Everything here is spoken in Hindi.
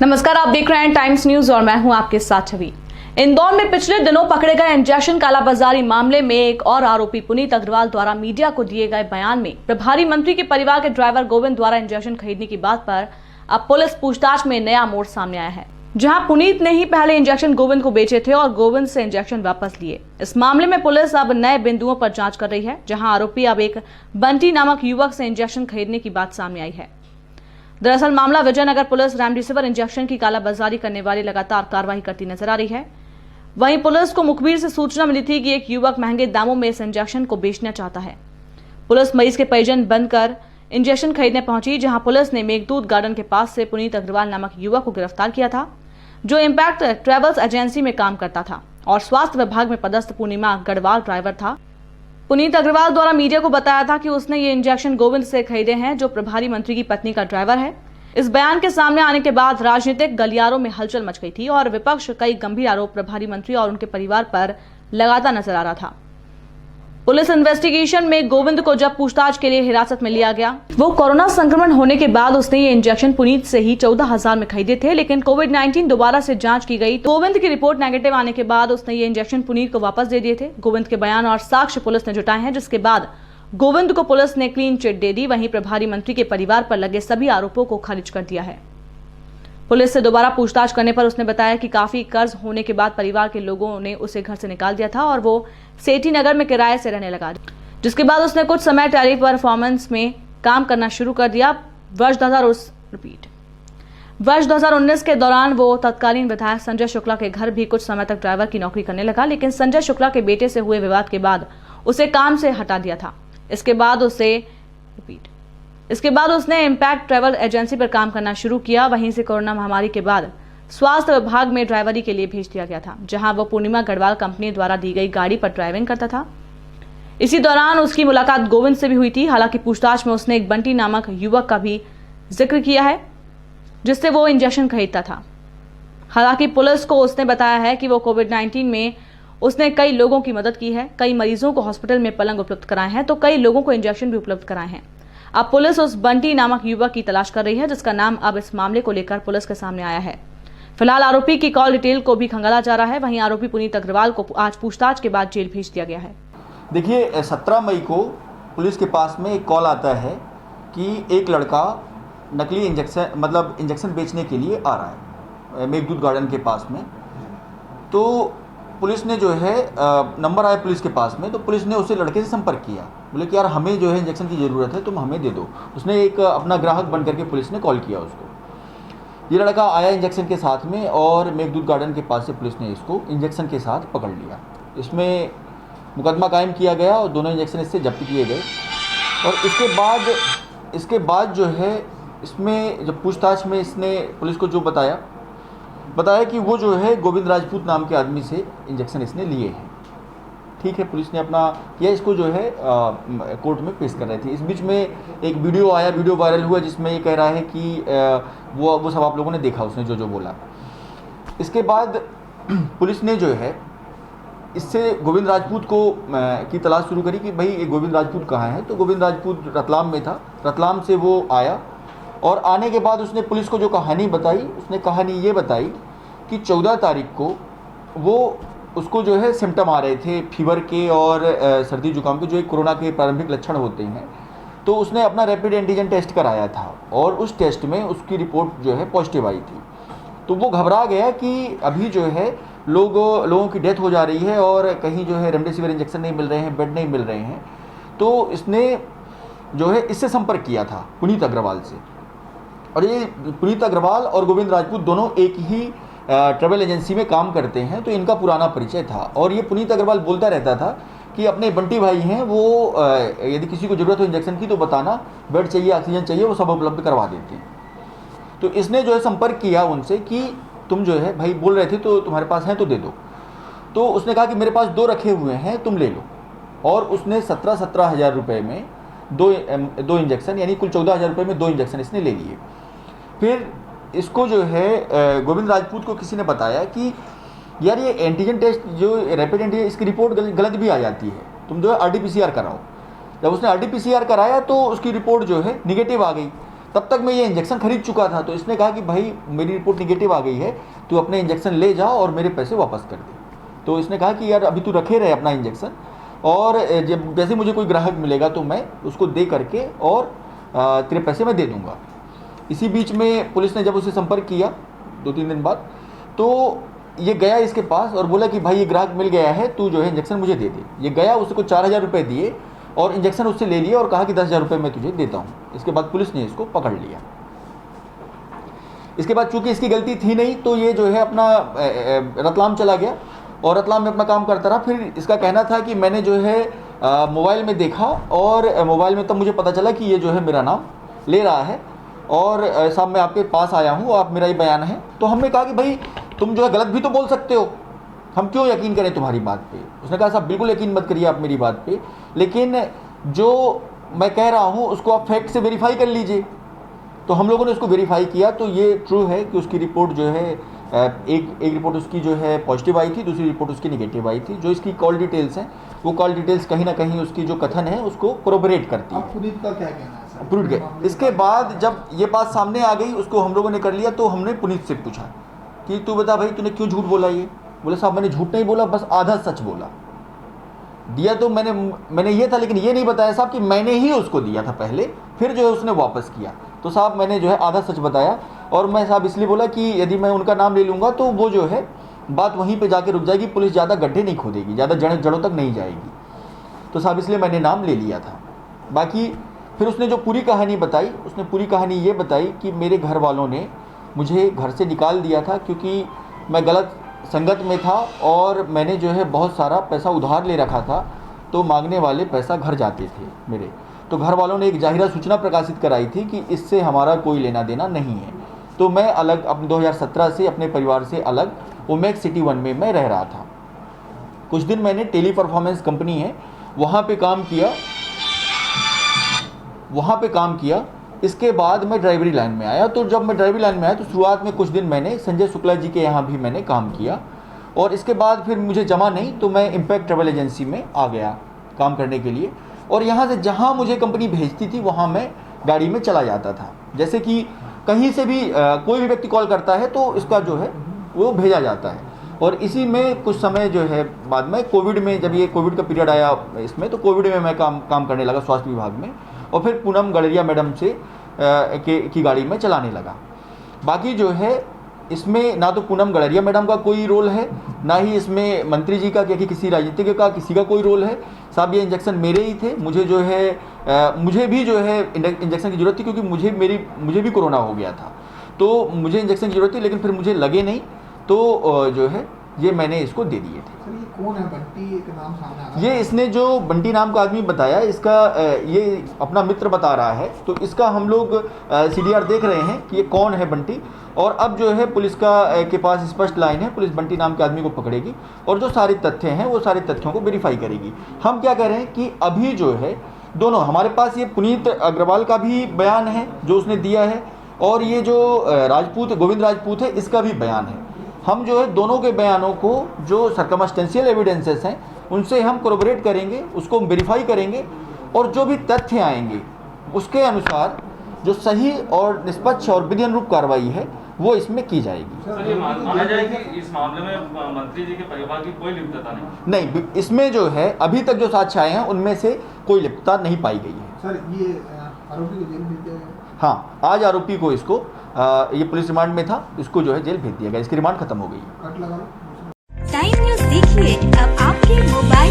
नमस्कार, आप देख रहे हैं टाइम्स न्यूज और मैं हूं आपके साथ छवि। इंदौर में पिछले दिनों पकड़े गए इंजेक्शन कालाबाजारी मामले में एक और आरोपी पुनीत अग्रवाल द्वारा मीडिया को दिए गए बयान में प्रभारी मंत्री के परिवार के ड्राइवर गोविंद द्वारा इंजेक्शन खरीदने की बात पर अब पुलिस पूछताछ में नया मोड़ सामने आया है। जहां पुनीत ने ही पहले इंजेक्शन गोविंद को बेचे थे और गोविंद से इंजेक्शन वापस लिए। इस मामले में पुलिस अब नए बिंदुओं पर जांच कर रही है, जहां आरोपी अब एक बंटी नामक युवक से इंजेक्शन खरीदने की बात सामने आई है। दरअसल मामला विजयनगर पुलिस रेमडेसिविर इंजेक्शन की कालाबाजारी करने वाली लगातार कार्रवाई करती नजर आ रही है। वहीं पुलिस को मुखबिर से सूचना मिली थी कि एक युवक महंगे दामों में इस इंजेक्शन को बेचना चाहता है। पुलिस मरीज के परिजन बनकर इंजेक्शन खरीदने पहुंची, जहां पुलिस ने मेघदूत गार्डन के पास से पुनीत अग्रवाल नामक युवक को गिरफ्तार किया था, जो इंपैक्ट ट्रेवल्स एजेंसी में काम करता था और स्वास्थ्य विभाग में पदस्थ पूर्णिमा गढ़वाल ड्राइवर था। पुनीत अग्रवाल द्वारा मीडिया को बताया था कि उसने ये इंजेक्शन गोविंद से खरीदे हैं, जो प्रभारी मंत्री की पत्नी का ड्राइवर है। इस बयान के सामने आने के बाद राजनीतिक गलियारों में हलचल मच गई थी और विपक्ष कई गंभीर आरोप प्रभारी मंत्री और उनके परिवार पर लगाता नजर आ रहा था। पुलिस इन्वेस्टिगेशन में गोविंद को जब पूछताछ के लिए हिरासत में लिया गया, वो कोरोना संक्रमण होने के बाद उसने ये इंजेक्शन पुनीत से ही 14,000 में खरीदे थे, लेकिन कोविड-19 दोबारा से जांच की गई तो गोविंद की रिपोर्ट नेगेटिव आने के बाद उसने ये इंजेक्शन पुनीत को वापस दे दिए थे। गोविंद के बयान और साक्ष्य पुलिस ने जुटाए हैं, जिसके बाद गोविंद को पुलिस ने क्लीन चिट दे दी। वहीं प्रभारी मंत्री के परिवार पर लगे सभी आरोपों को खारिज कर दिया है। पुलिस से दोबारा पूछताछ करने पर उसने बताया कि काफी कर्ज होने के बाद परिवार के लोगों ने उसे घर से निकाल दिया था और वो सेठी नगर में किराए से रहने लगा, जिसके बाद उसने कुछ समय टेली परफॉर्मेंस में काम करना शुरू कर दिया। वर्ष 2019 के दौरान वो तत्कालीन विधायक संजय शुक्ला के घर भी कुछ समय तक ड्राइवर की नौकरी करने लगा, लेकिन संजय शुक्ला के बेटे से हुए विवाद के बाद उसे काम से हटा दिया था। इसके बाद उसने इंपैक्ट ट्रेवल एजेंसी पर काम करना शुरू किया। वहीं से कोरोना महामारी के बाद स्वास्थ्य विभाग में ड्राइवरी के लिए भेज दिया गया था, जहां वो पूर्णिमा गढ़वाल कंपनी द्वारा दी गई गाड़ी पर ड्राइविंग करता था। इसी दौरान उसकी मुलाकात गोविंद से भी हुई थी। हालांकि पूछताछ में उसने एक बंटी नामक युवक का भी जिक्र किया है, जिससे वो इंजेक्शन खरीदता था। हालांकि पुलिस को उसने बताया है कि वो कोविड-19 में उसने कई लोगों की मदद की है, कई मरीजों को हॉस्पिटल में पलंग उपलब्ध कराए हैं, तो कई लोगों को इंजेक्शन भी उपलब्ध कराए हैं। अब पुलिस उस बंटी नामक युवक की तलाश कर रही है, जिसका नाम अब इस मामले को लेकर पुलिस के सामने आया है। फिलहाल आरोपी की कॉल डिटेल को भी खंगाला जा रहा है। वहीं आरोपी पुनीत अग्रवाल को आज पूछताछ के बाद जेल भेज दिया गया है। देखिए, 17 मई को पुलिस के पास में एक कॉल आता है कि एक लड़का नकली इंजेक्शन बेचने के लिए आ रहा है मेघदूत गार्डन के पास में। तो पुलिस ने जो है नंबर आया पुलिस के पास में, तो पुलिस ने उससे लड़के से संपर्क किया। बोले कि यार हमें जो है इंजेक्शन की ज़रूरत है, तुम हमें दे दो। उसने एक अपना ग्राहक बन करके पुलिस ने कॉल किया उसको। ये लड़का आया इंजेक्शन के साथ में और मेघदूत गार्डन के पास से पुलिस ने इसको इंजेक्शन के साथ पकड़ लिया। इसमें मुकदमा कायम किया गया और दोनों इंजेक्शन इससे जब्त किए गए। और इसके बाद जो है इसमें जब पूछताछ में इसने पुलिस को जो बताया कि वो जो है गोविंद राजपूत नाम के आदमी से इंजेक्शन इसने लिए हैं। ठीक है, पुलिस ने अपना किया, इसको जो है कोर्ट में पेश कर रहे थे। इस बीच में एक वीडियो आया, वीडियो वायरल हुआ, जिसमें ये कह रहा है कि वो सब आप लोगों ने देखा, उसने जो बोला। इसके बाद पुलिस ने जो है इससे गोविंद राजपूत की तलाश शुरू करी कि भाई ये गोविंद राजपूत कहाँ है। तो गोविंद राजपूत रतलाम में था। रतलाम से वो आया और आने के बाद उसने पुलिस को जो कहानी बताई, उसने कहानी ये बताई कि 14 तारीख को उसको जो है सिम्टम आ रहे थे फीवर के और सर्दी जुकाम के, जो एक कोरोना के प्रारंभिक लक्षण होते हैं। तो उसने अपना रैपिड एंटीजन टेस्ट कराया था और उस टेस्ट में उसकी रिपोर्ट जो है पॉजिटिव आई थी। तो वो घबरा गया कि अभी जो है लोगों की डेथ हो जा रही है और कहीं जो है रेमडेसिविर इंजेक्शन नहीं मिल रहे हैं, बेड नहीं मिल रहे हैं। तो इसने जो है इससे संपर्क किया था पुनीत अग्रवाल से। और ये पुनीत अग्रवाल और गोविंद राजपूत दोनों एक ही ट्रैवल एजेंसी में काम करते हैं, तो इनका पुराना परिचय था। और ये पुनीत अग्रवाल बोलता रहता था कि अपने बंटी भाई हैं, वो यदि किसी को ज़रूरत हो इंजेक्शन की तो बताना, बेड चाहिए, ऑक्सीजन चाहिए, वो सब उपलब्ध करवा देते हैं। तो इसने जो है संपर्क किया उनसे कि तुम जो है भाई बोल रहे थे तो तुम्हारे पास हैं तो दे दो। तो उसने कहा कि मेरे पास 2 रखे हुए हैं, तुम ले लो। और उसने 17,000 रुपये में दो इंजेक्शन, यानी कुल 14,000 रुपये में 2 इंजेक्शन इसने ले लिए। फिर इसको जो है गोविंद राजपूत को किसी ने बताया कि यार ये एंटीजन टेस्ट जो रैपिड एंटीजन, इसकी रिपोर्ट गलत भी आ जाती है, तुम जो है RT-PCR कराओ। जब उसने RT-PCR कराया तो उसकी रिपोर्ट जो है निगेटिव आ गई। तब तक मैं ये इंजेक्शन खरीद चुका था। तो इसने कहा कि भाई मेरी रिपोर्ट निगेटिव आ गई है, तू अपने इंजेक्शन ले जा और मेरे पैसे वापस कर दे। तो इसने कहा कि यार अभी तू रखे रहे अपना इंजेक्शन, और जब जैसे मुझे कोई ग्राहक मिलेगा तो मैं उसको दे करके और तेरे पैसे मैं दे दूँगा। इसी बीच में पुलिस ने जब उसे संपर्क किया 2-3 दिन बाद, तो ये गया इसके पास और बोला कि भाई ये ग्राहक मिल गया है, तू जो है इंजेक्शन मुझे दे दे। ये गया, उसको 4,000 रुपये दिए और इंजेक्शन उससे ले लिया और कहा कि 10,000 रुपये मैं तुझे देता हूँ। इसके बाद पुलिस ने इसको पकड़ लिया। इसके बाद चूंकि इसकी गलती थी नहीं, तो ये जो है अपना रतलाम चला गया और रतलाम में अपना काम करता रहा। फिर इसका कहना था कि मैंने जो है मोबाइल में देखा और मोबाइल में तब मुझे पता चला कि ये जो है मेरा नाम ले रहा है और साहब मैं आपके पास आया हूँ, आप मेरा ही बयान है। तो हमने कहा कि भाई तुम जो है गलत भी तो बोल सकते हो, हम क्यों यकीन करें तुम्हारी बात पे। उसने कहा साहब बिल्कुल यकीन मत करिए आप मेरी बात पे, लेकिन जो मैं कह रहा हूँ उसको आप फैक्ट से वेरीफाई कर लीजिए। तो हम लोगों ने उसको वेरीफाई किया, तो ये ट्रू है कि उसकी रिपोर्ट जो है एक रिपोर्ट उसकी जो है पॉजिटिव आई थी, दूसरी रिपोर्ट उसकी निगेटिव आई थी। जो इसकी कॉल डिटेल्स हैं वो कॉल डिटेल्स कहीं ना कहीं उसकी जो कथन है उसको कोरोबरेट करती है। पुनीत का क्या कहना है सर? पुनीत का इसके बाद जब ये बात सामने आ गई, उसको हम लोगों ने कर लिया। तो हमने पुनीत से पूछा कि तू बता भाई तूने क्यों झूठ बोला। ये बोले साहब मैंने झूठ नहीं बोला, बस आधा सच बोला। दिया तो मैंने ये था, लेकिन ये नहीं बताया साहब कि मैंने ही उसको दिया था पहले, फिर जो है उसने वापस किया। तो साहब मैंने जो है आधा सच बताया, और मैं साहब इसलिए बोला कि यदि मैं उनका नाम ले लूँगा तो वो जो है बात वहीं पे जाके रुक जाएगी, पुलिस ज़्यादा गड्ढे नहीं खोदेगी, ज़्यादा जड़ों तक नहीं जाएगी। तो साहब इसलिए मैंने नाम ले लिया था। बाकी फिर उसने जो पूरी कहानी बताई, उसने पूरी कहानी ये बताई कि मेरे घर वालों ने मुझे घर से निकाल दिया था क्योंकि मैं गलत संगत में था और मैंने जो है बहुत सारा पैसा उधार ले रखा था, तो मांगने वाले पैसा घर जाते थे मेरे। तो घर वालों ने एक जाहिरा सूचना प्रकाशित कराई थी कि इससे हमारा कोई लेना देना नहीं है। तो मैं अलग अपने 2017 से अपने परिवार से अलग ओमेक सिटी 1 में मैं रह रहा था। कुछ दिन मैंने टेली परफॉर्मेंस कंपनी है वहाँ पे काम किया। इसके बाद मैं ड्राइवरी लाइन में आया। तो जब मैं ड्राइवरी लाइन में आया तो शुरुआत में कुछ दिन मैंने संजय शुक्ला जी के यहाँ भी मैंने काम किया, और इसके बाद फिर मुझे जमा नहीं तो मैं इम्पैक्ट ट्रैवल एजेंसी में आ गया काम करने के लिए। और यहाँ से जहाँ मुझे कंपनी भेजती थी वहाँ मैं गाड़ी में चला जाता था। जैसे कि कहीं से भी कोई भी व्यक्ति कॉल करता है तो इसका जो है वो भेजा जाता है। और इसी में कुछ समय जो है बाद में कोविड में, जब ये कोविड का पीरियड आया इसमें, तो कोविड में मैं काम करने लगा स्वास्थ्य विभाग में, और फिर पूनम गड़रिया मैडम से की गाड़ी में चलाने लगा। बाकी जो है इसमें ना तो पूनम गड़रिया मैडम का कोई रोल है, ना ही इसमें मंत्री जी का कि किसी राजनीतिक का किसी का कोई रोल है। साहब ये इंजेक्शन मेरे ही थे। मुझे जो है मुझे भी जो है इंजेक्शन की ज़रूरत थी क्योंकि मुझे भी कोरोना हो गया था, तो मुझे इंजेक्शन की ज़रूरत थी, लेकिन फिर मुझे लगे नहीं, तो जो है ये मैंने इसको दे दिए थे। सर ये कौन है बंटी, एक नाम सामने आ रहा है? ये इसने जो बंटी नाम का आदमी बताया, इसका ये अपना मित्र बता रहा है। तो इसका हम लोग CDR देख रहे हैं कि ये कौन है बंटी, और अब जो है पुलिस के पास स्पष्ट लाइन है, पुलिस बंटी नाम के आदमी को पकड़ेगी और जो सारे तथ्य हैं वो सारे तथ्यों को वेरीफाई करेगी। हम क्या कह रहे हैं कि अभी जो है दोनों हमारे पास ये पुनीत अग्रवाल का भी बयान है जो उसने दिया है, और ये जो गोविंद राजपूत है इसका भी बयान है। हम जो है दोनों के बयानों को जो सर्कमस्टेंशियल एविडेंसेस हैं उनसे हम कोरोबरेट करेंगे, उसको वेरीफाई करेंगे, और जो भी तथ्य आएंगे उसके अनुसार जो सही और निष्पक्ष और विधि अनुरूप कार्रवाई है वो इसमें की जाएगी। सर ये माना जाए कि इस मामले में मंत्री जी के परिवार की कोई लिप्तता नहीं? इसमें जो है अभी तक जो साक्ष्य आए हैं उनमें से कोई लिप्तता नहीं पाई गई है। सर ये आरोपी को जेल भेज दिया गया? हाँ, आज आरोपी को इसको ये पुलिस रिमांड में था, इसको जो है जेल भेज दिया गया, इसकी रिमांड खत्म हो गई है। कट लगा लो। टाइम न्यूज़ देखिए अब आपके मोबाइल